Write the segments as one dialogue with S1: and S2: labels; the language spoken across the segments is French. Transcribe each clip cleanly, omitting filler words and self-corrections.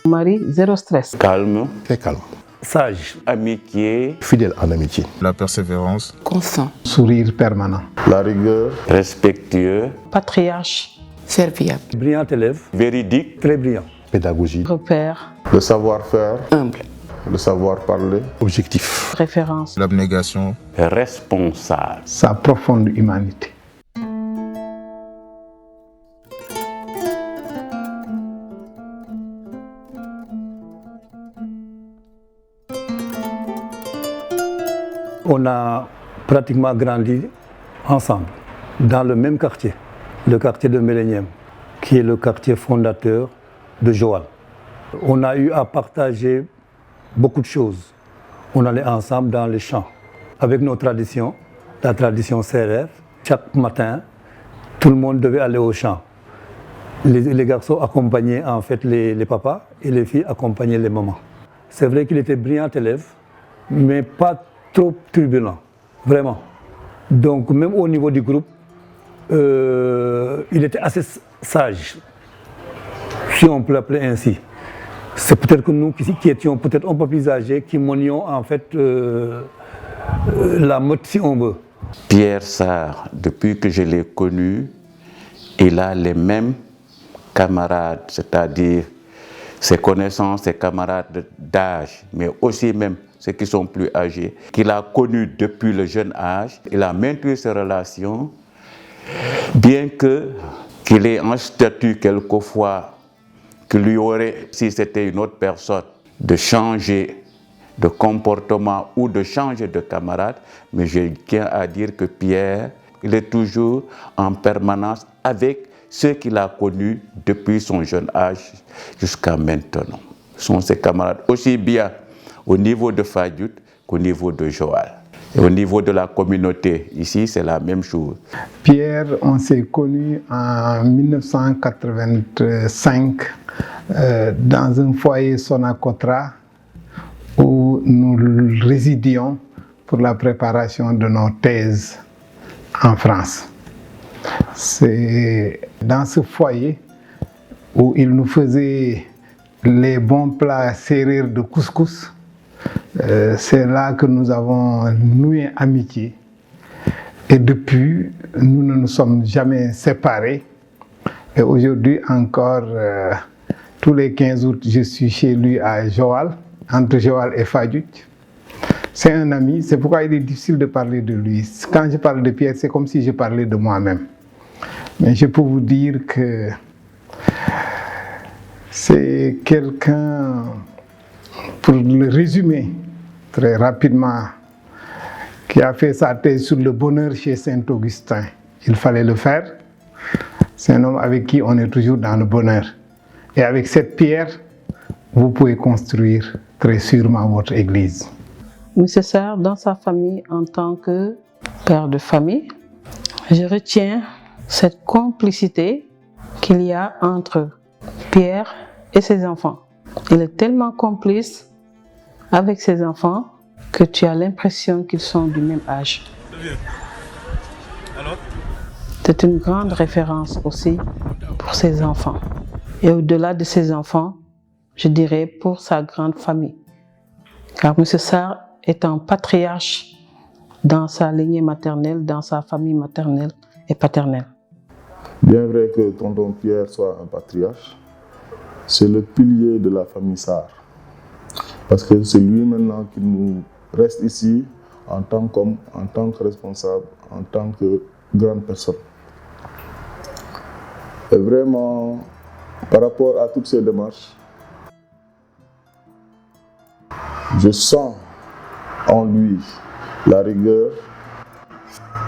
S1: Mari, zéro stress.
S2: Calme.
S3: Très calme.
S4: Sage.
S2: Amitié.
S3: Fidèle en amitié.
S5: La persévérance.
S1: Constant.
S6: Sourire permanent.
S3: La rigueur.
S2: Respectueux.
S1: Patriarche.
S7: Serviable.
S4: Brillant élève.
S2: Véridique.
S4: Très brillant.
S3: Pédagogie.
S1: Repère.
S3: Le savoir-faire.
S7: Humble.
S3: Le savoir-parler. Objectif.
S1: Référence.
S5: L'abnégation.
S2: Responsable.
S6: Sa profonde humanité.
S4: On a pratiquement grandi ensemble, dans le même quartier, le quartier de Mélénième, qui est le quartier fondateur de Joal. On a eu à partager beaucoup de choses. On allait ensemble dans les champs, avec nos traditions, la tradition sérère. Chaque matin, tout le monde devait aller au champ. Les garçons accompagnaient en fait les papas et les filles accompagnaient les mamans. C'est vrai qu'il était brillant élève, mais pas trop turbulent, vraiment. Donc même au niveau du groupe, il était assez sage, si on peut l'appeler ainsi. C'est peut-être que nous qui étions peut-être un peu plus âgés, qui menions en fait la mode si on veut.
S2: Pierre Sarr, depuis que je l'ai connu, il a les mêmes camarades, c'est-à-dire ses connaissances, ses camarades d'âge, mais aussi même ceux qui sont plus âgés, qu'il a connus depuis le jeune âge. Il a maintenu ses relations, bien qu'il ait un statut quelquefois qui lui aurait, si c'était une autre personne, de changer de comportement ou de changer de camarade. Mais je tiens à dire que Pierre, il est toujours en permanence avec ceux qu'il a connus depuis son jeune âge jusqu'à maintenant. Ce sont ses camarades aussi bien au niveau de Fadiout qu'au niveau de Joal. Et au niveau de la communauté, ici, c'est la même chose.
S6: Pierre, on s'est connus en 1985 dans un foyer Sonacotra où nous résidions pour la préparation de nos thèses en France. C'est dans ce foyer où il nous faisait les bons plats sérères de couscous. C'est là que nous avons noué amitié. Et depuis, nous ne nous sommes jamais séparés. Et aujourd'hui encore, tous les 15 août, je suis chez lui à Joal, entre Joal et Fadiout. C'est un ami, c'est pourquoi il est difficile de parler de lui. Quand je parle de Pierre, c'est comme si je parlais de moi-même. Mais je peux vous dire que c'est quelqu'un, pour le résumer très rapidement, qui a fait sa thèse sur le bonheur chez Saint-Augustin. Il fallait le faire. C'est un homme avec qui on est toujours dans le bonheur. Et avec cette pierre, vous pouvez construire très sûrement votre église.
S1: Monsieur Sarr, dans sa famille, en tant que père de famille, je retiens cette complicité qu'il y a entre Pierre et ses enfants. Il est tellement complice avec ses enfants que tu as l'impression qu'ils sont du même âge. C'est une grande référence aussi pour ses enfants. Et au-delà de ses enfants, je dirais pour sa grande famille. Car M. Sarr est un patriarche dans sa lignée maternelle, dans sa famille maternelle et paternelle.
S3: Bien vrai que tonton Pierre soit un patriarche, c'est le pilier de la famille Sarr. Parce que c'est lui maintenant qui nous reste ici en tant qu'homme, en tant que responsable, en tant que grande personne. Et vraiment, par rapport à toutes ces démarches, je sens en lui la rigueur,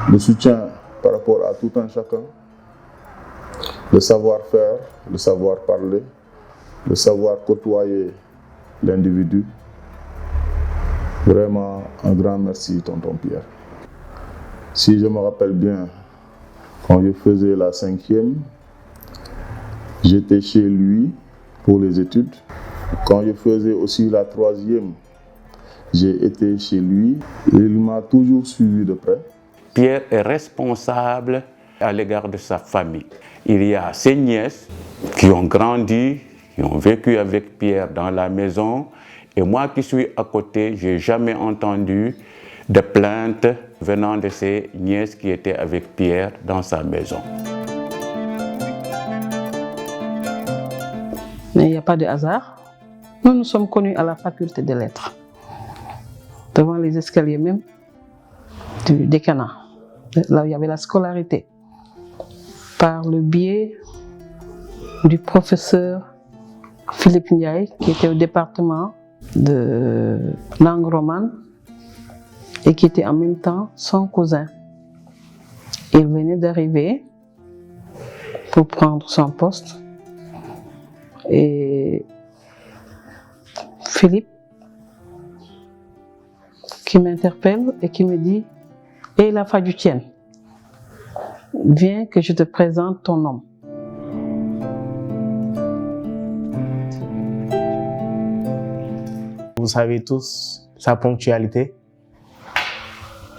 S3: le soutien par rapport à tout un chacun, le savoir-faire, le savoir-parler, le savoir côtoyer l'individu. Vraiment un grand merci, tonton Pierre. Si je me rappelle bien, quand je faisais la 5e, j'étais chez lui pour les études. Quand je faisais aussi la 3e, j'ai été chez lui et il m'a toujours suivi de près.
S2: Pierre est responsable à l'égard de sa famille. Il y a ses nièces qui ont grandi, qui ont vécu avec Pierre dans la maison. Et moi qui suis à côté, je n'ai jamais entendu de plaintes venant de ces nièces qui étaient avec Pierre dans sa maison.
S1: Mais il n'y a pas de hasard. Nous nous sommes connus à la faculté des lettres, devant les escaliers même du décanat, là où il y avait la scolarité, par le biais du professeur Philippe Ndiaye, qui était au département de langue romane et qui était en même temps son cousin. Il venait d'arriver pour prendre son poste et Philippe qui m'interpelle et qui me dit « Hé, la Fadjoutienne, viens que je te présente ton homme. »
S5: Vous savez tous sa ponctualité.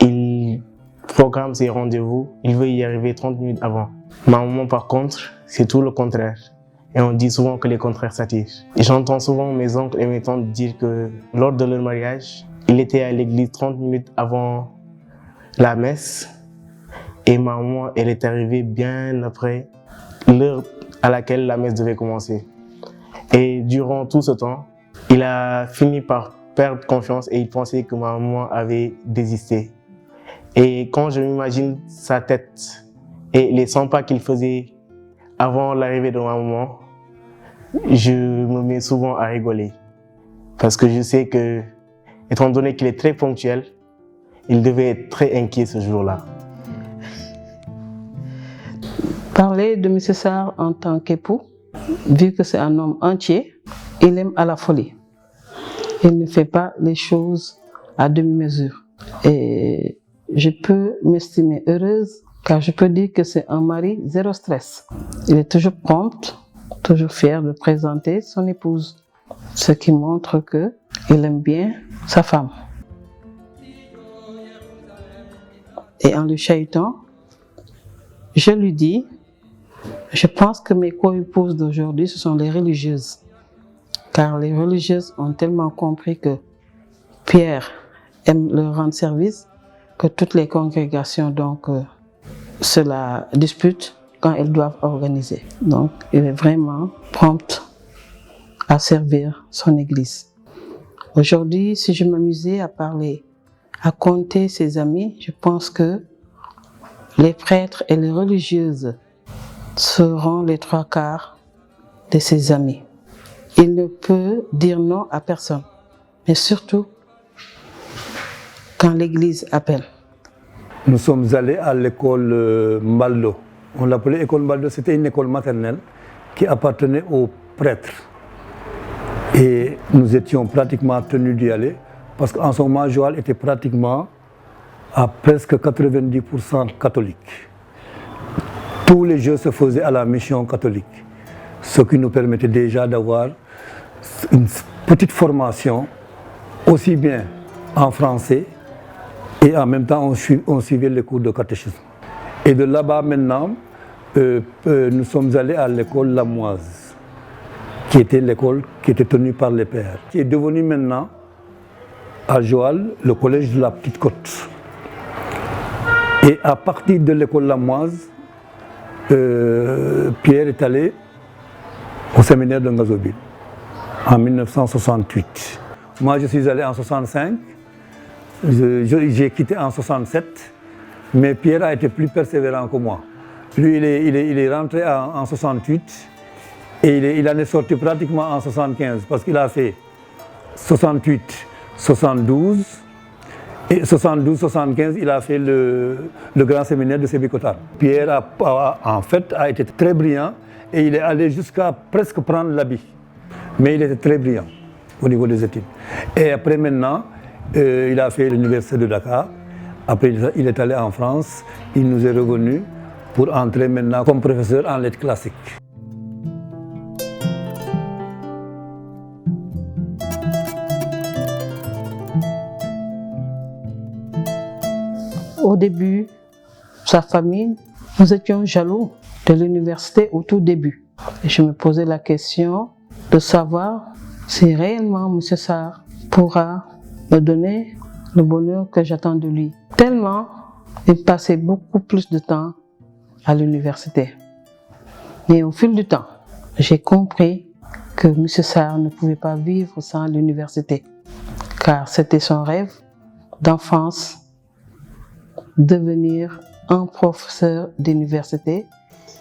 S5: Il programme ses rendez-vous, il veut y arriver 30 minutes avant. Ma maman, par contre, c'est tout le contraire. Et on dit souvent que les contraires s'attirent. Et j'entends souvent mes oncles et mes tantes dire que lors de leur mariage, il était à l'église 30 minutes avant la messe. Et ma maman, elle est arrivée bien après l'heure à laquelle la messe devait commencer. Et durant tout ce temps, il a fini par perdre confiance et il pensait que ma maman avait désisté. Et quand je m'imagine sa tête et les 100 pas qu'il faisait avant l'arrivée de ma maman, je me mets souvent à rigoler. Parce que je sais que, étant donné qu'il est très ponctuel, il devait être très inquiet ce jour-là.
S1: Parler de M. Sarr en tant qu'époux, vu que c'est un homme entier, il aime à la folie. Il ne fait pas les choses à demi-mesure. Et je peux m'estimer heureuse car je peux dire que c'est un mari zéro stress. Il est toujours prompt, toujours fier de présenter son épouse, ce qui montre qu'il aime bien sa femme. Et en le chahutant, je lui dis, je pense que mes co-épouses d'aujourd'hui, ce sont les religieuses. Car les religieuses ont tellement compris que Pierre aime leur rendre service que toutes les congrégations se la disputent quand elles doivent organiser. Donc, il est vraiment prompt à servir son église. Aujourd'hui, si je m'amusais à parler, à compter ses amis, je pense que les prêtres et les religieuses seront les 3/4 de ses amis. Il ne peut dire non à personne, mais surtout quand l'église appelle.
S4: Nous sommes allés à l'école Mbaldo. On l'appelait école Mbaldo, c'était une école maternelle qui appartenait aux prêtres. Et nous étions pratiquement tenus d'y aller parce qu'en ce moment, Joal était pratiquement à presque 90% catholique. Tous les jeux se faisaient à la mission catholique, ce qui nous permettait déjà d'avoir une petite formation, aussi bien en français, et en même temps on suivait les cours de catéchisme. Et de là-bas maintenant, nous sommes allés à l'école Lamoise, qui était l'école qui était tenue par les pères, qui est devenue maintenant, à Joal, le collège de la Petite Côte. Et à partir de l'école Lamoise, Pierre est allé au séminaire de Ngazobile en 1968. Moi, je suis allé en 65, j'ai quitté en 67, mais Pierre a été plus persévérant que moi. Lui, il est rentré en 68 et il en est sorti pratiquement en 75 parce qu'il a fait 68, 72 et 72-75, il a fait le grand séminaire de Sébikotane. Pierre en fait a été très brillant et il est allé jusqu'à presque prendre l'habit. Mais il était très brillant au niveau des études. Et après maintenant, il a fait l'université de Dakar. Après, il est allé en France. Il nous est revenu pour entrer maintenant comme professeur en lettres classiques.
S1: Au début, sa famille, nous étions jaloux de l'université au tout début. Et je me posais la question, de savoir si réellement M. Sarr pourra me donner le bonheur que j'attends de lui. Tellement il passait beaucoup plus de temps à l'université. Mais au fil du temps, j'ai compris que M. Sarr ne pouvait pas vivre sans l'université, car c'était son rêve d'enfance, devenir un professeur d'université.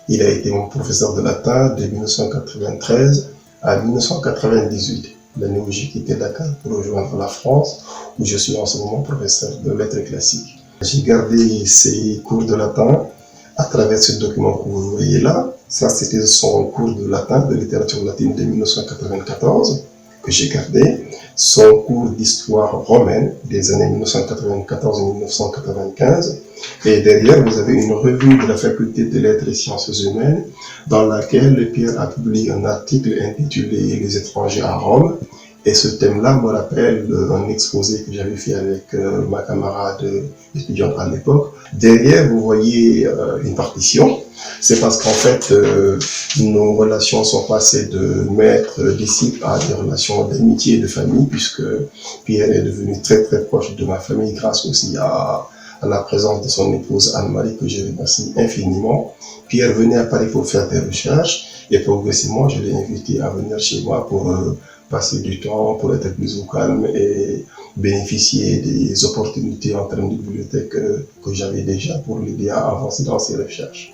S7: Il a été mon professeur de latin de 1993 à 1998, l'année où j'ai quitté Dakar pour rejoindre la France, où je suis en ce moment professeur de lettres classiques. J'ai gardé ses cours de latin à travers ce document que vous voyez là. Ça, c'était son cours de latin, de littérature latine de 1994, que j'ai gardé. Son cours d'histoire romaine des années 1994 et 1995. Et derrière, vous avez une revue de la faculté de lettres et sciences humaines dans laquelle Pierre a publié un article intitulé « Les étrangers à Rome ». Et ce thème-là me rappelle un exposé que j'avais fait avec ma camarade étudiante à l'époque. Derrière, vous voyez une partition. C'est parce qu'en fait, nos relations sont passées de maître-disciple à des relations d'amitié et de famille, puisque Pierre est devenu très très proche de ma famille grâce aussi à la présence de son épouse Anne-Marie, que je remercie infiniment. Pierre venait à Paris pour faire des recherches et progressivement, je l'ai invité à venir chez moi pour passer du temps, pour être plus au calme et bénéficier des opportunités en termes de bibliothèque que j'avais déjà pour l'aider à avancer dans ses recherches.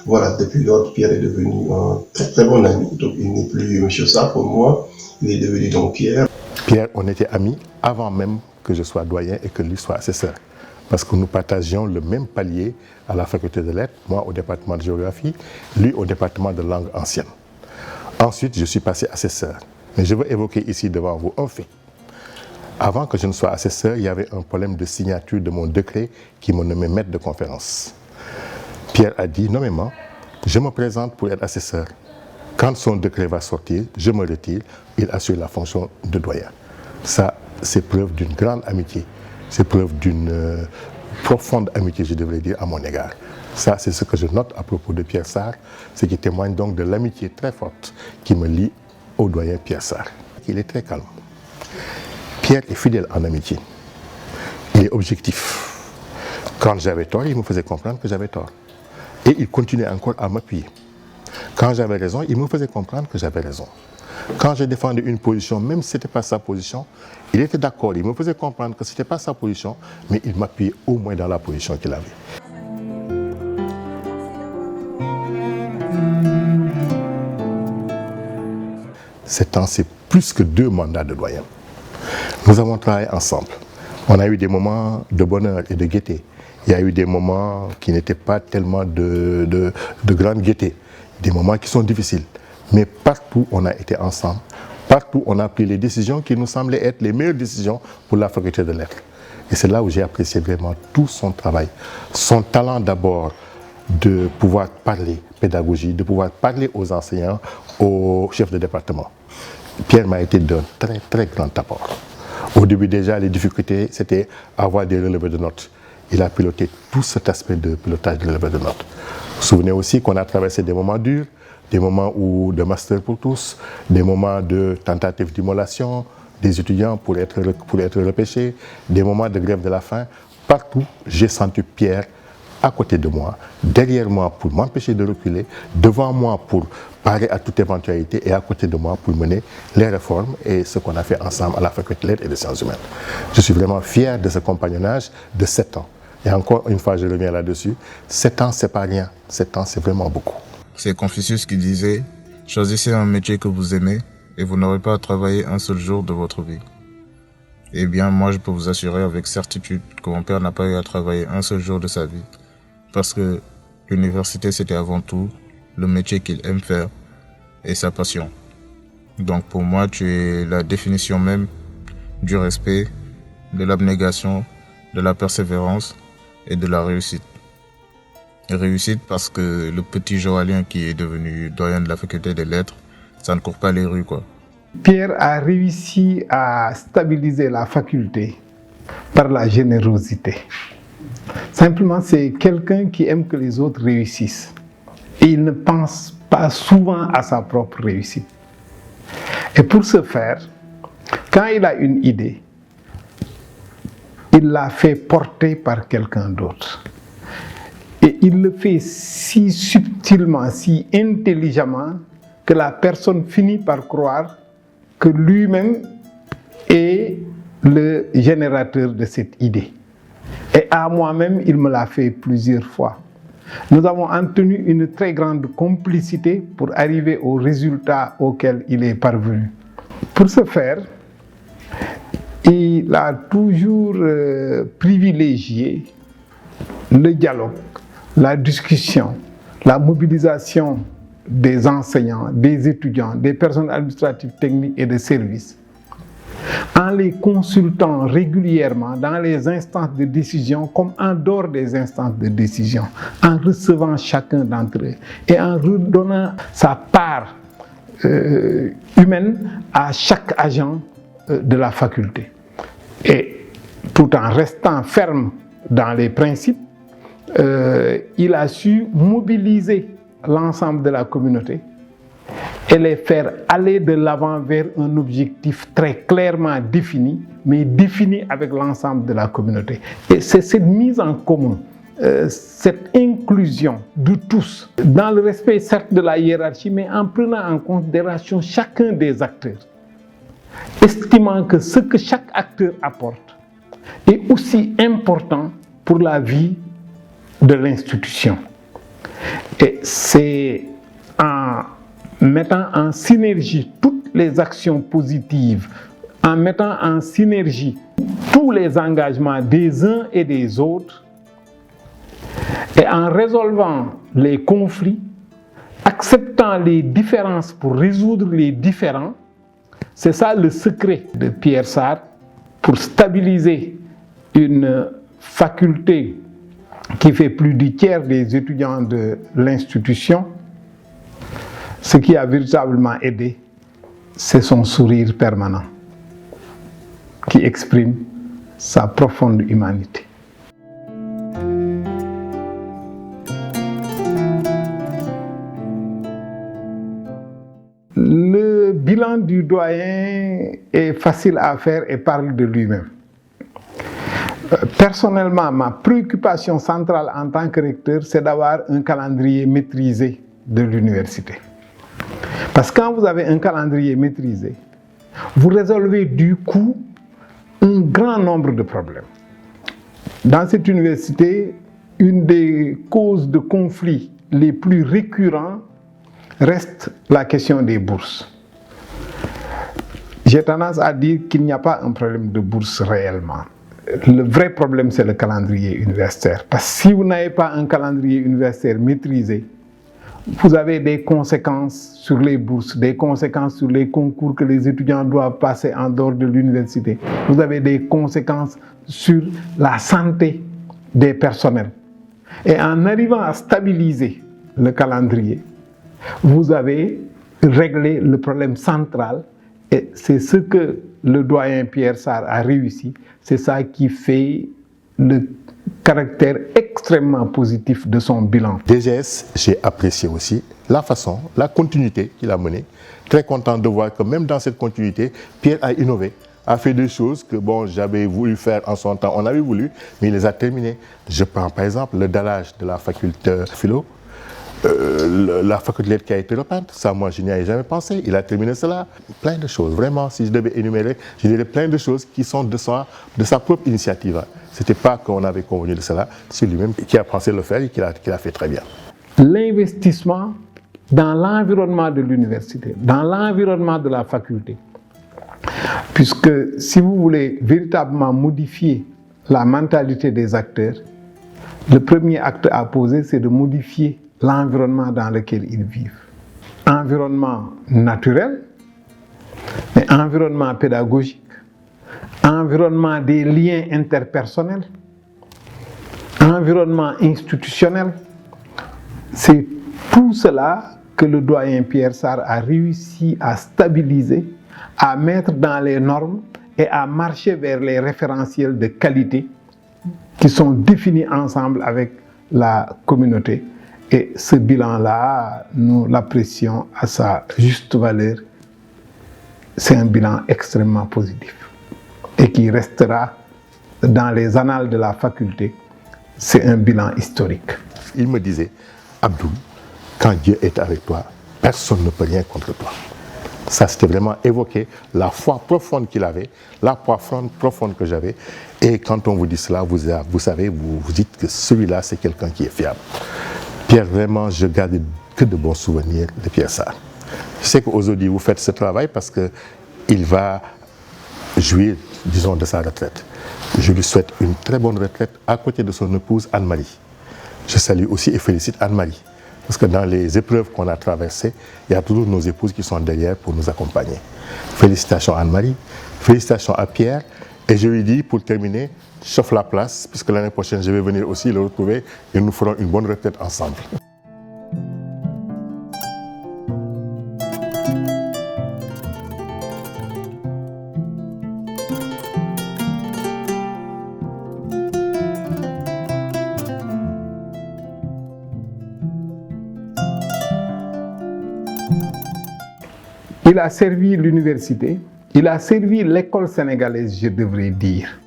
S7: Voilà, depuis lors, Pierre est devenu un très très bon ami. Donc il n'est plus M. Sarr pour moi, il est devenu donc Pierre.
S8: Pierre, on était amis avant même que je sois doyen et que lui soit assesseur. Parce que nous partagions le même palier à la faculté de lettres, moi au département de géographie, lui au département de langue ancienne. Ensuite, je suis passé assesseur. Mais je veux évoquer ici devant vous un fait. Avant que je ne sois assesseur, il y avait un problème de signature de mon décret qui me nommait maître de conférence. Pierre a dit nommément, je me présente pour être assesseur. Quand son décret va sortir, je me retire, il assure la fonction de doyen. Ça, c'est preuve d'une grande amitié. C'est preuve d'une profonde amitié, je devrais dire, à mon égard. Ça, c'est ce que je note à propos de Pierre Sarr, ce qui témoigne donc de l'amitié très forte qui me lie au doyen Pierre Sarr. Il est très calme. Pierre est fidèle en amitié. Il est objectif. Quand j'avais tort, il me faisait comprendre que j'avais tort. Et il continuait encore à m'appuyer. Quand j'avais raison, il me faisait comprendre que j'avais raison. Quand je défendais une position, même si ce n'était pas sa position, il était d'accord. Il me faisait comprendre que ce n'était pas sa position, mais il m'appuyait au moins dans la position qu'il avait. Ces temps, c'est plus que 2 mandats de doyen. Nous avons travaillé ensemble. On a eu des moments de bonheur et de gaieté. Il y a eu des moments qui n'étaient pas tellement de grande gaieté. Des moments qui sont difficiles. Mais partout, on a été ensemble. Partout, on a pris les décisions qui nous semblaient être les meilleures décisions pour la faculté de lettres. Et c'est là où j'ai apprécié vraiment tout son travail. Son talent d'abord de pouvoir parler pédagogie, de pouvoir parler aux enseignants, aux chefs de département. Pierre m'a été d'un très très grand apport. Au début déjà, les difficultés, c'était avoir des relevés de notes. Il a piloté tout cet aspect de pilotage de relevés de notes. Vous vous souvenez aussi qu'on a traversé des moments durs, des moments de master pour tous, des moments de tentative d'immolation des étudiants pour être repêchés, des moments de grève de la faim. Partout, j'ai senti Pierre à côté de moi, derrière moi pour m'empêcher de reculer, devant moi pour parer à toute éventualité et à côté de moi pour mener les réformes et ce qu'on a fait ensemble à la faculté de lettres et des sciences humaines. Je suis vraiment fier de ce compagnonnage de 7 ans. Et encore une fois, je reviens là-dessus, 7 ans, c'est pas rien. 7 ans, c'est vraiment beaucoup.
S9: C'est Confucius qui disait « Choisissez un métier que vous aimez et vous n'aurez pas à travailler un seul jour de votre vie. » Eh bien, moi, je peux vous assurer avec certitude que mon père n'a pas eu à travailler un seul jour de sa vie. Parce que l'université, c'était avant tout le métier qu'il aime faire et sa passion. Donc pour moi, tu es la définition même du respect, de l'abnégation, de la persévérance et de la réussite. Réussite parce que le petit Joalien qui est devenu doyen de la faculté des lettres, ça ne court pas les rues, quoi.
S6: Pierre a réussi à stabiliser la faculté par la générosité. Simplement, c'est quelqu'un qui aime que les autres réussissent. Et il ne pense pas souvent à sa propre réussite. Et pour ce faire, quand il a une idée, il la fait porter par quelqu'un d'autre. Et il le fait si subtilement, si intelligemment, que la personne finit par croire que lui-même est le générateur de cette idée. Et à moi-même, il me l'a fait plusieurs fois. Nous avons entretenu une très grande complicité pour arriver au résultat auquel il est parvenu. Pour ce faire, il a toujours privilégié le dialogue, la discussion, la mobilisation des enseignants, des étudiants, des personnes administratives, techniques et de services, en les consultant régulièrement dans les instances de décision comme en dehors des instances de décision, en recevant chacun d'entre eux et en redonnant sa part humaine à chaque agent de la faculté. Et tout en restant ferme dans les principes, il a su mobiliser l'ensemble de la communauté et les faire aller de l'avant vers un objectif très clairement défini, mais défini avec l'ensemble de la communauté. Et c'est cette mise en commun, cette inclusion de tous, dans le respect certes de la hiérarchie, mais en prenant en considération chacun des acteurs, estimant que ce que chaque acteur apporte est aussi important pour la vie de l'institution. Et c'est en mettant en synergie toutes les actions positives, en mettant en synergie tous les engagements des uns et des autres, et en résolvant les conflits, acceptant les différences pour résoudre les différends. C'est ça le secret de Pierre Sarr pour stabiliser une faculté qui fait plus du tiers des étudiants de l'institution. Ce qui a véritablement aidé, c'est son sourire permanent qui exprime sa profonde humanité. Le bilan du doyen est facile à faire et parle de lui-même. Personnellement, ma préoccupation centrale en tant que recteur, c'est d'avoir un calendrier maîtrisé de l'université. Parce que quand vous avez un calendrier maîtrisé, vous résolvez du coup un grand nombre de problèmes. Dans cette université, une des causes de conflits les plus récurrents reste la question des bourses. J'ai tendance à dire qu'il n'y a pas un problème de bourse réellement. Le vrai problème, c'est le calendrier universitaire. Parce que si vous n'avez pas un calendrier universitaire maîtrisé, vous avez des conséquences sur les bourses, des conséquences sur les concours que les étudiants doivent passer en dehors de l'université. Vous avez des conséquences sur la santé des personnels. Et en arrivant à stabiliser le calendrier, vous avez réglé le problème central. Et c'est ce que le doyen Pierre Sarr a réussi. C'est ça qui fait le caractère extrêmement positif de son bilan.
S8: DGS, j'ai apprécié aussi la façon, la continuité qu'il a menée. Très content de voir que même dans cette continuité, Pierre a innové, a fait des choses que bon, j'avais voulu faire en son temps, on avait voulu, mais il les a terminées. Je prends par exemple le dallage de la faculté philo, la faculté qui a été repeinte, ça moi je n'y avais jamais pensé, il a terminé cela, plein de choses, vraiment si je devais énumérer, je dirais plein de choses qui sont de sa propre initiative. Ce n'était pas qu'on avait convenu de cela, c'est lui-même qui a pensé le faire et qui l'a fait très bien.
S6: L'investissement dans l'environnement de l'université, dans l'environnement de la faculté, puisque si vous voulez véritablement modifier la mentalité des acteurs, le premier acte à poser c'est de modifier l'environnement dans lequel ils vivent. Environnement naturel, mais environnement pédagogique, environnement des liens interpersonnels, environnement institutionnel. C'est tout cela que le doyen Pierre Sarr a réussi à stabiliser, à mettre dans les normes et à marcher vers les référentiels de qualité qui sont définis ensemble avec la communauté. Et ce bilan-là, nous l'apprécions à sa juste valeur c'est un bilan extrêmement positif et qui restera dans les annales de la faculté. C'est un bilan historique.
S8: Il me disait, Abdoul, quand Dieu est avec toi, personne ne peut rien contre toi. Ça, c'était vraiment évoqué la foi profonde qu'il avait, la foi profonde que j'avais. Et quand on vous dit cela, vous savez, vous dites que celui-là, c'est quelqu'un qui est fiable. Pierre, vraiment, je garde que de bons souvenirs de Pierre Sarr. Je sais qu'aujourd'hui, vous faites ce travail parce qu'il va jouir, disons, de sa retraite. Je lui souhaite une très bonne retraite à côté de son épouse Anne-Marie. Je salue aussi et félicite Anne-Marie. Parce que dans les épreuves qu'on a traversées, il y a toujours nos épouses qui sont derrière pour nous accompagner. Félicitations à Anne-Marie, félicitations à Pierre. Et je lui dis, pour terminer, chauffe la place, puisque l'année prochaine, je vais venir aussi le retrouver et nous ferons une bonne retraite ensemble.
S6: Il a servi l'université, il a servi l'école sénégalaise, je devrais dire,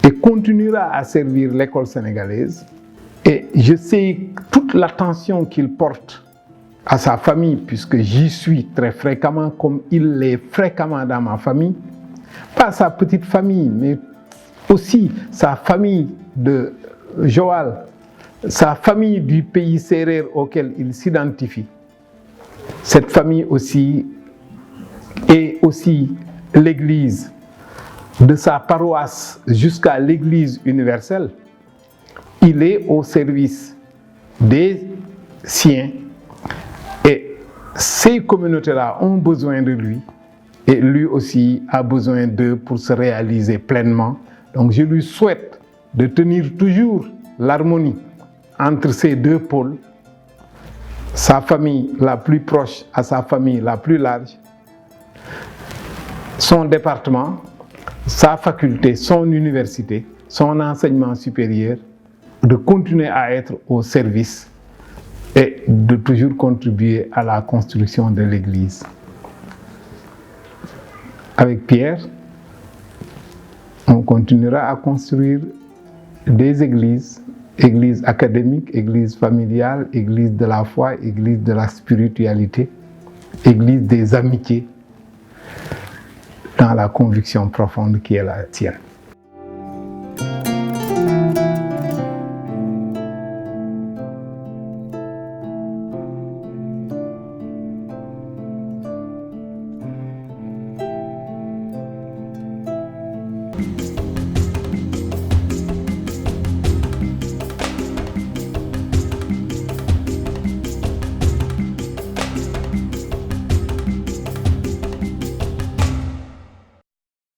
S6: et continuera à servir l'école sénégalaise. Et je sais toute l'attention qu'il porte à sa famille, puisque j'y suis très fréquemment, comme il l'est fréquemment dans ma famille. Pas sa petite famille, mais aussi sa famille de Joal, sa famille du pays sérère auquel il s'identifie. Cette famille aussi et aussi l'Église, de sa paroisse jusqu'à l'Église universelle, il est au service des siens et ces communautés-là ont besoin de lui et lui aussi a besoin d'eux pour se réaliser pleinement. Donc je lui souhaite de tenir toujours l'harmonie entre ces deux pôles, sa famille la plus proche à sa famille la plus large, son département, sa faculté, son université, son enseignement supérieur, de continuer à être au service et de toujours contribuer à la construction de l'Église. Avec Pierre, on continuera à construire des églises, églises académiques, églises familiales, églises de la foi, églises de la spiritualité, églises des amitiés, dans la conviction profonde qui est la tienne.